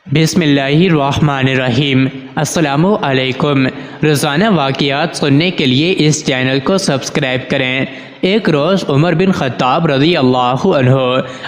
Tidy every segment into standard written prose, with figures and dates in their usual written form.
بسم اللہ الرحمن الرحیم۔ السلام علیکم۔ روزانہ واقعات سننے کے لیے اس چینل کو سبسکرائب کریں۔ ایک روز عمر بن خطاب رضی اللہ عنہ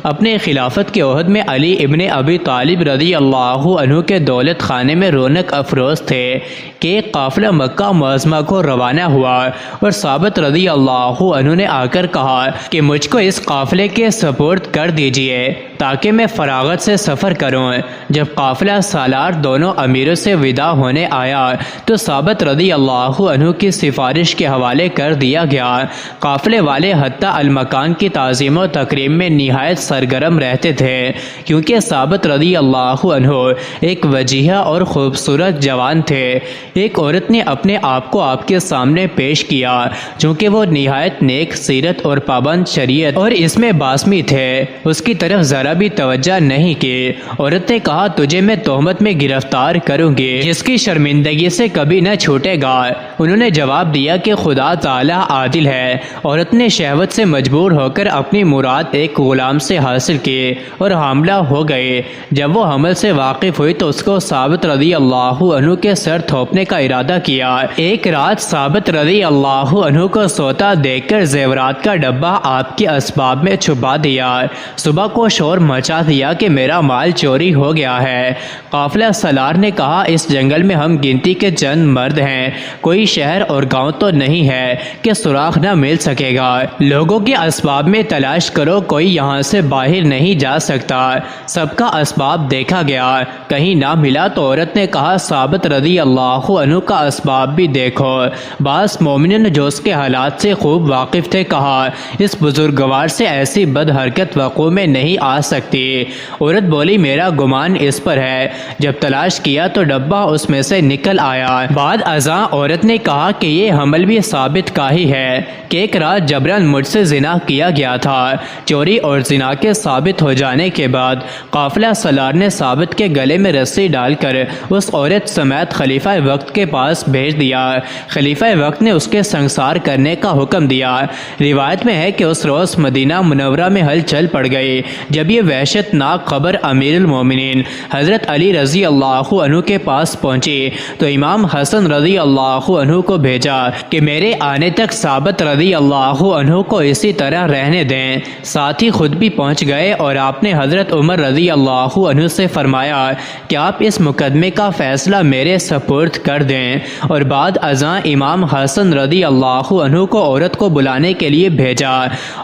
اپنے خلافت کے عہد میں علی ابن ابی طالب رضی اللہ عنہ کے دولت خانے میں رونق افروز تھے کہ ایک قافلہ مکہ معظمہ کو روانہ ہوا اور ثابت رضی اللہ عنہ نے آ کر کہا کہ مجھ کو اس قافلے کے سپرد کر دیجئے تاکہ میں فراغت سے سفر کروں۔ جب قافلہ سالار دونوں امیروں سے ودا ہونے آیا تو ثابت رضی اللہ عنہ کی سفارش کے حوالے کر دیا گیا۔ قافلے والے حتیٰ المکان کی تعظیم و تکریم میں نہایت سرگرم رہتے تھے، کیونکہ ثابت رضی اللہ عنہ ایک وجیح اور خوبصورت جوان تھے۔ ایک عورت نے اپنے آپ کو آپ کے سامنے پیش کیا، چونکہ وہ نہایت نیک سیرت اور پابند شریعت اور اس میں باسمی تھے۔ اس کی طرف ذرا بھی توجہ نہیں کی۔ عورت نے کہا، تجھے میں تہمت میں گرفتار کروں گی جس کی شرمندگی سے کبھی نہ چھوٹے گا۔ انہوں نے جواب دیا کہ خدا تعالیٰ عادل ہے۔ عورت نے شہوت سے مجبور ہو کر اپنی مراد ایک غلام سے حاصل کی اور حاملہ ہو گئی۔ جب وہ حمل سے واقف ہوئی تو اس کو ثابت رضی اللہ عنہ کے سر تھوپنے کا ارادہ کیا۔ ایک رات ثابت رضی اللہ عنہ کو سوتا دیکھ کر زیورات کا ڈبہ آپ کے اسباب میں چھپا دیا۔ صبح کو شور مچا دیا کہ میرا مال چوری ہو گیا ہے۔ قافلہ سالار نے کہا، اس جنگل میں ہم گنتی کے چند مرد ہیں، کوئی شہر اور گاؤں تو نہیں ہے کہ سراغ نہ مل سکے گا۔ لوگوں کے اسباب میں تلاش کرو، کوئی یہاں سے باہر نہیں جا سکتا۔ سب کا اسباب دیکھا گیا، کہیں نہ ملا تو عورت نے کہا، ثابت رضی اللہ عنہ کا اسباب بھی دیکھو۔ بعض مومنین جو اس کے حالات سے خوب واقف تھے کہا، اس بزرگوار سے ایسی بد حرکت وقوع میں نہیں آ سکتی۔ عورت بولی، میرا گمان اس پر ہے۔ جب تلاش کیا تو ڈبہ اس میں سے نکل آیا۔ بعد ازاں عورت نے کہا کہ یہ حمل بھی ثابت کا ہی ہے کہ ایک رات جبراً مجھ سے زنا کیا گیا تھا۔ چوری اور زنا کے ثابت ہو جانے کے بعد قافلہ سالار نے ثابت کے گلے میں رسی ڈال کر اس عورت سمیت خلیفہ وقت کے پاس بھیج دیا۔ خلیفہ وقت نے اس کے سنگسار کرنے کا حکم دیا۔ روایت میں ہے کہ اس روز مدینہ منورہ میں ہلچل پڑ گئی۔ جب یہ وحشت ناک خبر امیر المومنین حضرت علی رضی اللہ عنہ کے پاس پہنچی تو امام حسن رضی اللہ عنہ کو بھیجا کہ میرے آنے تک ثابت رضی اللہ عنہ کو اسی طرح رہنے دیں۔ ساتھ ہی خود بھی پہنچ گئے اور آپ نے حضرت عمر رضی اللہ عنہ سے فرمایا کہ آپ اس مقدمے کا فیصلہ میرے سپرد کر دیں، اور بعد ازاں امام حسن رضی اللہ عنہ کو عورت کو بلانے کے لیے بھیجا۔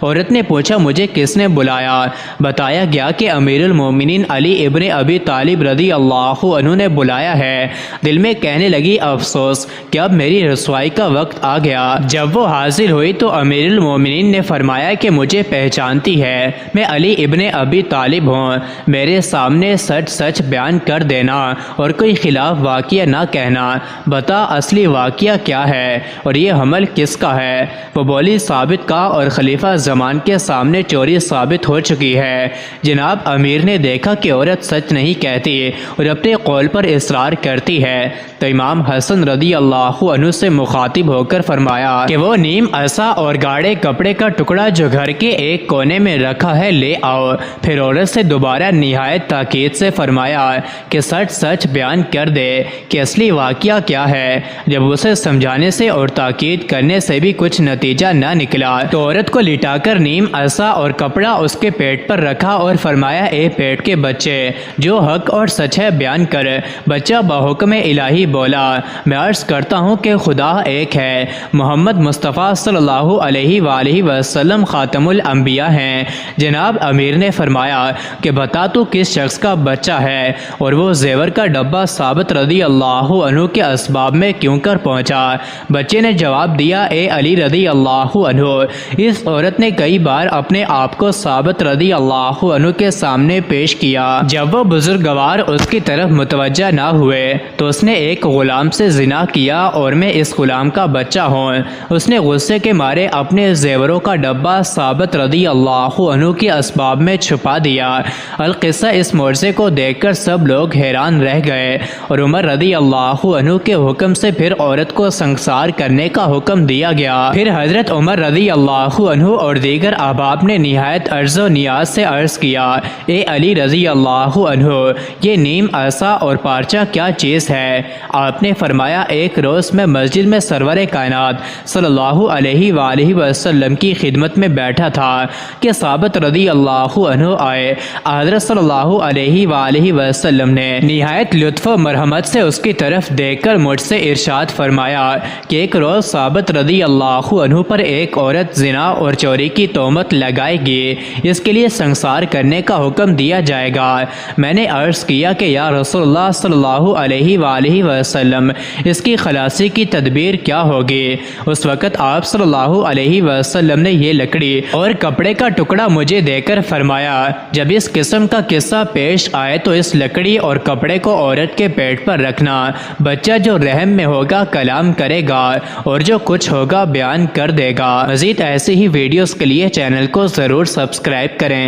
عورت نے پوچھا، مجھے کس نے بلایا؟ بتایا گیا کہ امیر المومنین علی ابن ابی طالب رضی اللہ عنہ نے بلایا ہے۔ دل میں کہنے لگی، افسوس کہ اب میری رسوائی کا وقت آ گیا۔ جب وہ حاضر ہوئی تو امیر المومنین نے فرمایا کہ مجھے پہچانتی ہے، میں علی ابن ابی طالب ہوں، میرے سامنے سچ سچ بیان کر دینا اور کوئی خلاف واقعہ نہ کہنا۔ بتا اصلی واقعہ کیا ہے اور یہ حمل کس کا ہے؟ وہ بولی، ثابت کا، اور خلیفہ زمان کے سامنے چوری ثابت ہو چکی ہے۔ جناب امیر نے دیکھا کہ عورت سچ نہیں کہتی اور اپنے قول پر اصرار کرتی ہے تو امام حسن رضی اللہ عنہ سے مخاطب ہو کر فرمایا کہ وہ نیم عصا اور گاڑے کپڑے کا ٹکڑا جو گھر کے ایک کونے میں رکھا ہے لے آؤ۔ پھر عورت سے دوبارہ نہایت تاکید سے فرمایا کہ سچ سچ بیان کر دے کہ اصلی واقعہ کیا ہے۔ جب اسے سمجھانے سے اور تاکید کرنے سے بھی کچھ نتیجہ نہ نکلا تو عورت کو لٹا کر نیم عصا اور کپڑا اس کے پیٹ پر رکھا اور فرمایا، اے پیٹ کے بچے، جو حق اور سچ ہے بیان کر۔ بچہ بحکم الہی بولا، میں عرض کرتا ہوں کہ خدا ایک ہے، محمد مصطفیٰ صلی اللہ علیہ وآلہ وسلم خاتم الانبیاء ہیں۔ جناب امیر نے فرمایا کہ بتا تو کس شخص کا بچہ ہے اور وہ زیور کا ڈبہ ثابت رضی اللہ عنہ کے اسباب میں کیوں کر پہنچا؟ بچے نے جواب دیا، اے علی رضی اللہ عنہ، اس عورت نے کئی بار اپنے آپ کو ثابت رضی اللہ عنہ کے سامنے پیش کیا۔ جب وہ بزرگوار اس کی طرف متوجہ نہ ہوئے تو اس نے ایک غلام سے زنا کیا اور میں اس غلام کا بچہ ہوں۔ اس نے غصے کے مارے اپنے آپ نے زیوروں کا ڈبہ ثابت رضی اللہ عنہ کے اسباب میں چھپا دیا۔ القصہ اس معجزے کو دیکھ کر سب لوگ حیران رہ گئے اور عمر رضی اللہ عنہ کے حکم سے پھر عورت کو سنگسار کرنے کا حکم دیا گیا۔ پھر حضرت عمر رضی اللہ عنہ اور دیگر احباب نے نہایت عرض و نیاز سے عرض کیا، اے علی رضی اللہ عنہ، یہ نیم عصا اور پارچہ کیا چیز ہے؟ آپ نے فرمایا، ایک روز میں مسجد میں سرور کائنات صلی اللہ علیہ وآلہ وسلم کی خدمت میں بیٹھا تھا کہ ثابت رضی اللہ عنہ آئے۔ حضرت صلی اللہ علیہ وآلہ وسلم نے نہایت لطف و مرحمت سے اس کی طرف دیکھ کر مجھ سے ارشاد فرمایا کہ ایک روز ثابت رضی اللہ عنہ پر ایک عورت زنا اور چوری کی تہمت لگائے گی، اس کے لیے سنگسار کرنے کا حکم دیا جائے گا۔ میں نے عرض کیا کہ یا رسول اللہ صلی اللہ علیہ وآلہ وسلم، اس کی خلاصی کی تدبیر کیا ہوگی؟ اس وقت آپ صلی اللہ علیہ وسلم نے یہ لکڑی اور کپڑے کا ٹکڑا مجھے دے کر فرمایا، جب اس قسم کا قصہ پیش آئے تو اس لکڑی اور کپڑے کو عورت کے پیٹ پر رکھنا، بچہ جو رحم میں ہوگا کلام کرے گا اور جو کچھ ہوگا بیان کر دے گا۔ مزید ایسی ہی ویڈیوز کے لیے چینل کو ضرور سبسکرائب کریں۔